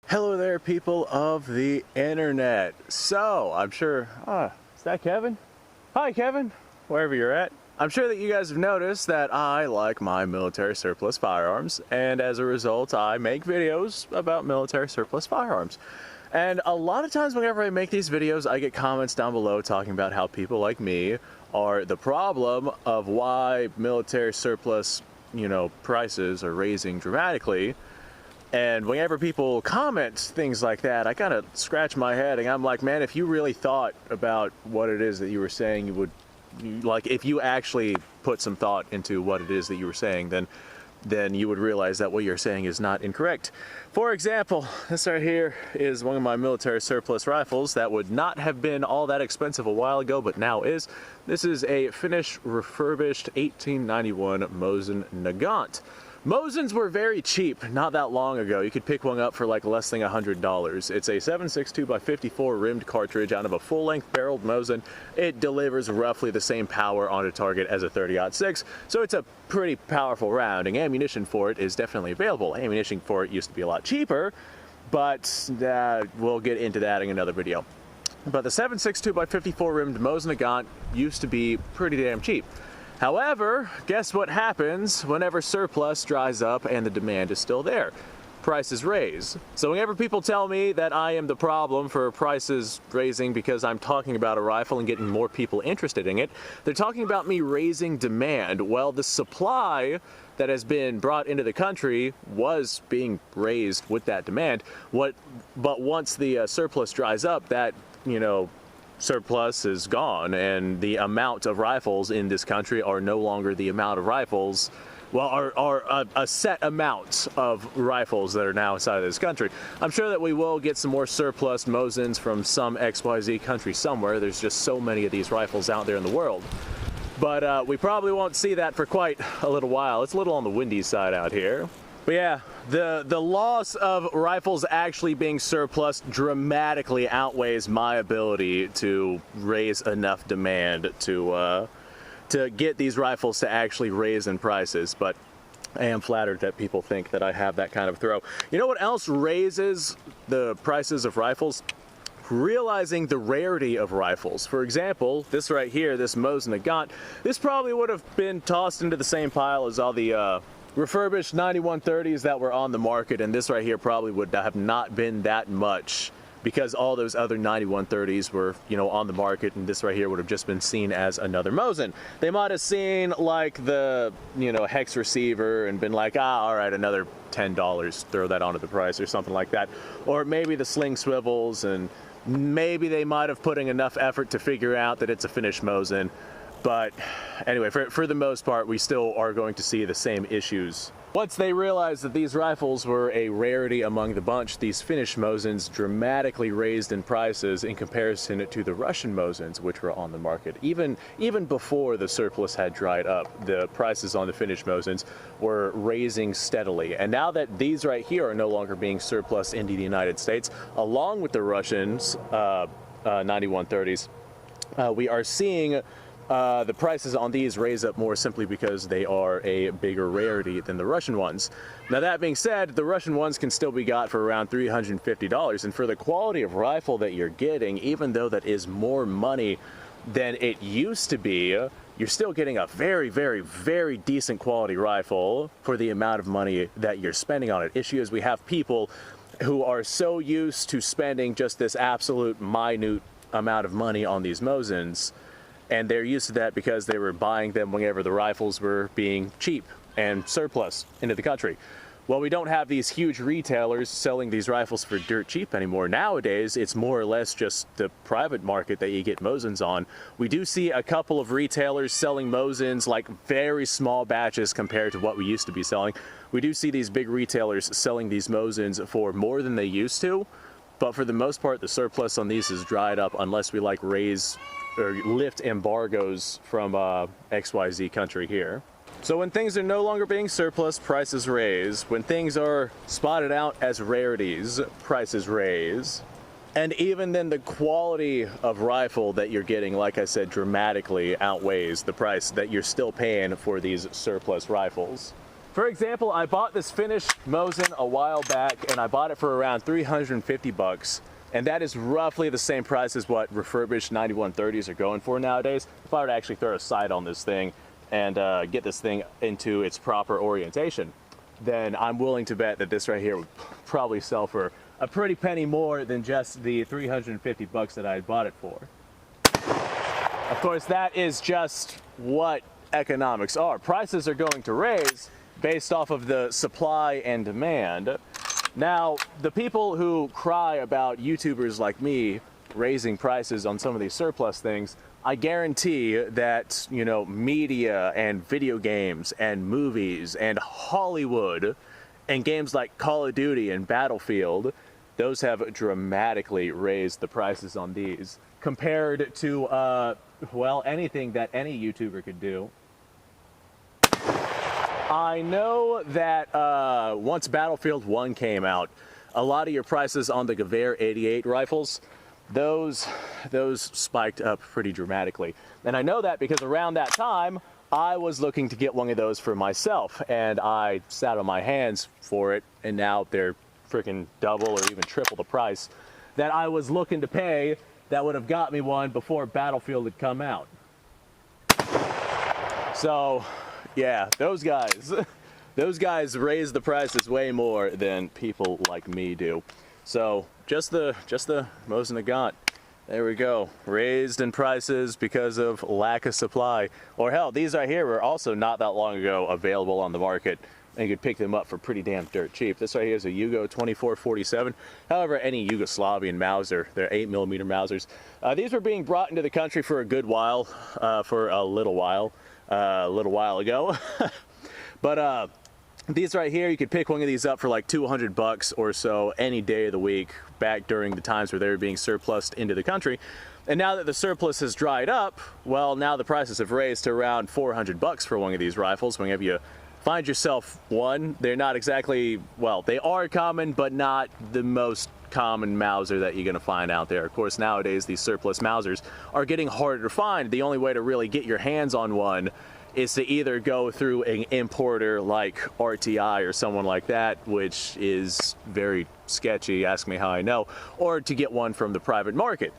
Hello there, people of the internet. So, I'm sure, is that Kevin? Hi, Kevin, wherever you're at. I'm sure that you guys have noticed that I like my military surplus firearms, and as a result, I make videos about military surplus firearms. And a lot of times whenever I make these videos, I get comments down below talking about how people like me are the problem of why military surplus, prices are raising dramatically. And whenever people comment things like that, I kind of scratch my head and I'm like, man, if you really thought about what it is that you were saying, if you actually put some thought into what it is that you were saying, then you would realize that what you're saying is not incorrect. For example, this right here is one of my military surplus rifles that would not have been all that expensive a while ago, but now is. This is a finished, refurbished 1891 Mosin Nagant. Mosins were very cheap not that long ago. You could pick one up for like less than $100. It's a 7.62x54 rimmed cartridge out of a full-length barreled Mosin. It delivers roughly the same power on a target as a 30-06, so it's a pretty powerful round, and ammunition for it is definitely available. Ammunition for it used to be a lot cheaper, but we'll get into that in another video. But the 7.62x54 rimmed Mosin Nagant used to be pretty damn cheap. However, guess what happens whenever surplus dries up and the demand is still there? Prices raise. So whenever people tell me that I am the problem for prices raising because I'm talking about a rifle and getting more people interested in it, they're talking about me raising demand. Well, the supply that has been brought into the country was being raised with that demand. But once the surplus dries up, that, surplus is gone, and the amount of rifles in this country are no longer the amount of rifles, are a set amount of rifles that are now inside of this country. I'm sure that we will get some more surplus Mosins from some XYZ country somewhere. There's just so many of these rifles out there in the world. But we probably won't see that for quite a little while. It's a little on the windy side out here. But yeah, the loss of rifles actually being surplus dramatically outweighs my ability to raise enough demand to get these rifles to actually raise in prices. But I am flattered that people think that I have that kind of throw. You know what else raises the prices of rifles? Realizing the rarity of rifles. For example, this right here, this Mosin Nagant, this probably would have been tossed into the same pile as all the refurbished 9130s that were on the market, and this right here probably would have not been that much because all those other 9130s were, on the market, and this right here would have just been seen as another Mosin. They might have seen like the, hex receiver and been like, all right, another $10, throw that onto the price or something like that. Or maybe the sling swivels, and maybe they might have put in enough effort to figure out that it's a finished Mosin. But anyway, for the most part, we still are going to see the same issues. Once they realized that these rifles were a rarity among the bunch, these finished Mosins dramatically raised in prices in comparison to the Russian Mosins, which were on the market. Even before the surplus had dried up, the prices on the finished Mosins were raising steadily. And now that these right here are no longer being surplus into the United States, along with the Russians' 9130s, we are seeing the prices on these raise up more simply because they are a bigger rarity than the Russian ones. Now that being said, the Russian ones can still be got for around $350, and for the quality of rifle that you're getting, even though that is more money than it used to be, you're still getting a very, very, very decent quality rifle for the amount of money that you're spending on it. Issue is we have people who are so used to spending just this absolute minute amount of money on these Mosins, and they're used to that because they were buying them whenever the rifles were being cheap and surplus into the country. Well, we don't have these huge retailers selling these rifles for dirt cheap anymore. Nowadays, it's more or less just the private market that you get Mosins on. We do see a couple of retailers selling Mosins, like very small batches compared to what we used to be selling. We do see these big retailers selling these Mosins for more than they used to, but for the most part, the surplus on these is dried up unless we raise or lift embargoes from XYZ country here. So when things are no longer being surplus, prices raise. When things are spotted out as rarities, prices raise. And even then, the quality of rifle that you're getting, like I said, dramatically outweighs the price that you're still paying for these surplus rifles. For example, I bought this finished Mosin a while back, and I bought it for around 350 bucks. And that is roughly the same price as what refurbished 9130s are going for nowadays. If I were to actually throw a sight on this thing and get this thing into its proper orientation, then I'm willing to bet that this right here would probably sell for a pretty penny more than just the 350 bucks that I had bought it for. Of course, that is just what economics are. Prices are going to raise based off of the supply and demand. Now, the people who cry about YouTubers like me raising prices on some of these surplus things, I guarantee that, you know, media and video games and movies and Hollywood and games like Call of Duty and Battlefield, those have dramatically raised the prices on these compared to, well, anything that any YouTuber could do. I know that once Battlefield 1 came out, a lot of your prices on the Gewehr 88 rifles, those spiked up pretty dramatically. And I know that because around that time, I was looking to get one of those for myself, and I sat on my hands for it, and now they're freaking double or even triple the price that I was looking to pay that would have got me one before Battlefield had come out. So, yeah, those guys raise the prices way more than people like me do. So just the Mosin Nagant, there we go, raised in prices because of lack of supply. Or hell, these right here were also not that long ago available on the market, and you could pick them up for pretty damn dirt cheap. This right here is a Yugo 2447. However, any Yugoslavian Mauser, they're 8mm Mausers. These were being brought into the country for a good while, for a little while ago. But these right here, you could pick one of these up for like 200 bucks or so any day of the week back during the times where they were being surplused into the country. And now that the surplus has dried up, well, now the prices have raised to around 400 bucks for one of these rifles. Whenever you find yourself one, they're not exactly, well, they are common, but not the most common Mauser that you're going to find out there. Of course, nowadays these surplus Mausers are getting harder to find. The only way to really get your hands on one is to either go through an importer like RTI or someone like that, which is very sketchy, ask me how I know, or to get one from the private market.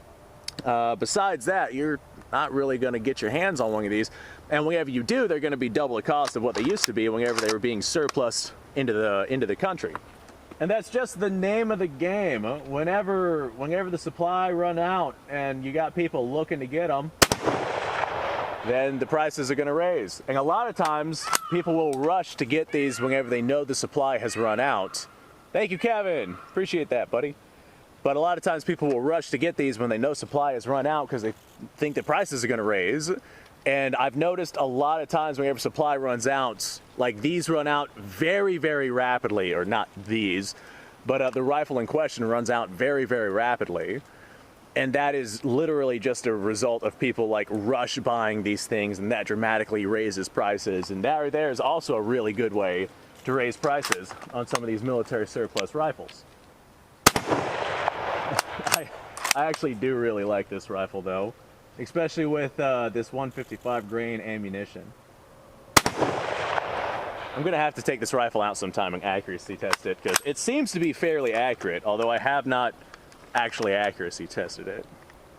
Besides that, you're not really going to get your hands on one of these, and whenever you do, they're going to be double the cost of what they used to be whenever they were being surplused into the country. And that's just the name of the game. Whenever the supply run out and you got people looking to get them, then the prices are going to raise. And a lot of times, people will rush to get these whenever they know the supply has run out. Thank you, Kevin. Appreciate that, buddy. But a lot of times, people will rush to get these when they know supply has run out because they think the prices are going to raise. And I've noticed a lot of times whenever supply runs out, like these run out very, very rapidly, or not these, but the rifle in question runs out very, very rapidly. And that is literally just a result of people like rush buying these things, and that dramatically raises prices. And that right there is also a really good way to raise prices on some of these military surplus rifles. I actually do really like this rifle though, especially with this 155 grain ammunition. I'm gonna have to take this rifle out sometime and accuracy test it, because it seems to be fairly accurate, although I have not actually accuracy tested it.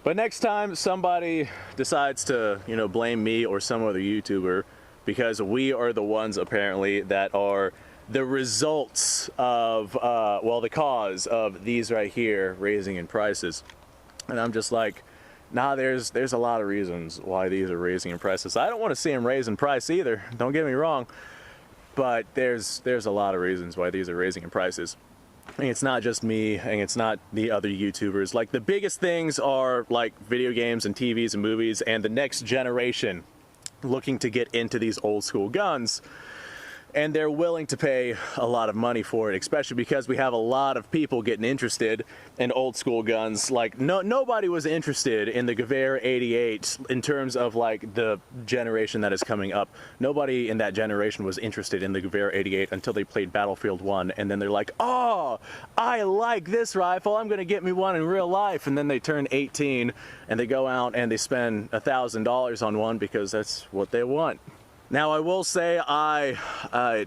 But next time somebody decides to, you know, blame me or some other YouTuber, because we are the ones apparently that are the results of, well, the cause of these right here raising in prices. And I'm just like, nah, there's a lot of reasons why these are raising in prices. I don't want to see them raise in price either, don't get me wrong, but there's a lot of reasons why these are raising in prices. And it's not just me, and it's not the other YouTubers. Like, the biggest things are like video games and TVs and movies, and the next generation looking to get into these old school guns. And they're willing to pay a lot of money for it, especially because we have a lot of people getting interested in old school guns. Like, nobody was interested in the Gewehr 88 in terms of like the generation that is coming up. Nobody in that generation was interested in the Gewehr 88 until they played Battlefield 1, and then they're like, oh, I like this rifle, I'm gonna get me one in real life. And then they turn 18 and they go out and they spend $1,000 on one because that's what they want. Now I will say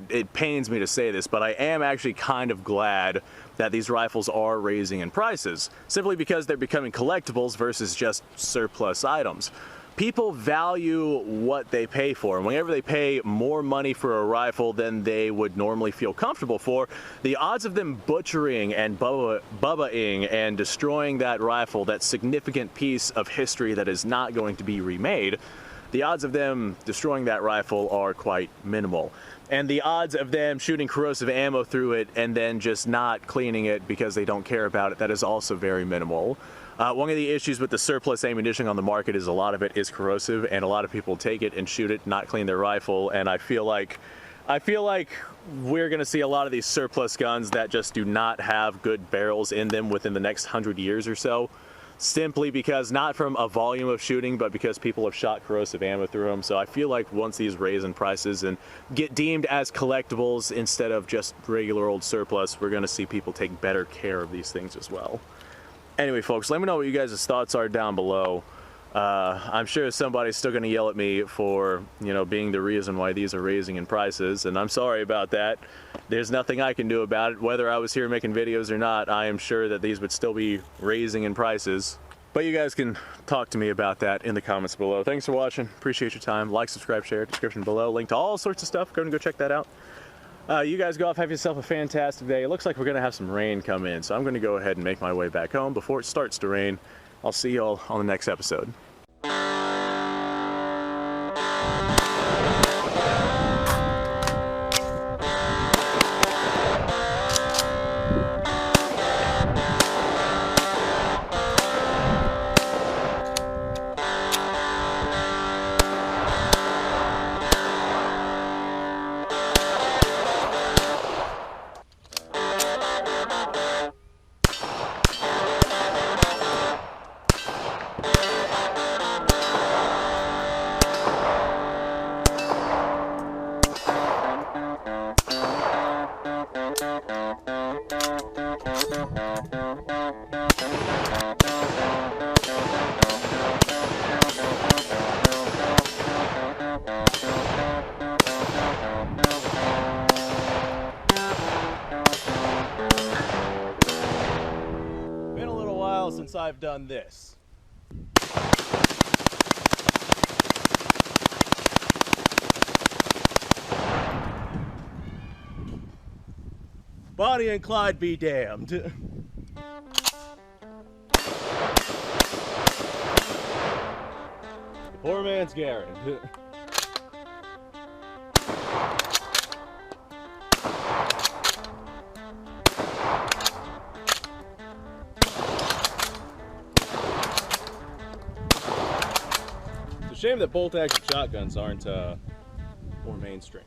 it pains me to say this, but I am actually kind of glad that these rifles are raising in prices, simply because they're becoming collectibles versus just surplus items. People value what they pay for, and whenever they pay more money for a rifle than they would normally feel comfortable for, the odds of them butchering and bubba-ing and destroying that rifle, that significant piece of history that is not going to be remade, the odds of them destroying that rifle are quite minimal. And the odds of them shooting corrosive ammo through it and then just not cleaning it because they don't care about it, that is also very minimal. One of the issues with the surplus ammunition on the market is a lot of it is corrosive, and a lot of people take it and shoot it, not clean their rifle, and I feel like we're gonna see a lot of these surplus guns that just do not have good barrels in them within the next 100 years or so, simply because, not from a volume of shooting, but because people have shot corrosive ammo through them. So I feel like once these raise in prices and get deemed as collectibles instead of just regular old surplus, we're gonna see people take better care of these things as well. Anyway, folks, let me know what you guys' thoughts are down below. I'm sure somebody's still going to yell at me for, you know, being the reason why these are raising in prices, and I'm sorry about that. There's nothing I can do about it. Whether I was here making videos or not, I am sure that these would still be raising in prices. But you guys can talk to me about that in the comments below. Thanks for watching. Appreciate your time. Like, subscribe, share. Description below. Link to all sorts of stuff. Go and go check that out. You guys go off, have yourself a fantastic day. It looks like we're going to have some rain come in, so I'm going to go ahead and make my way back home before it starts to rain. I'll see y'all on the next episode. Since I've done this. Bonnie and Clyde be damned. Poor man's Garen. Shame that bolt action shotguns aren't more mainstream.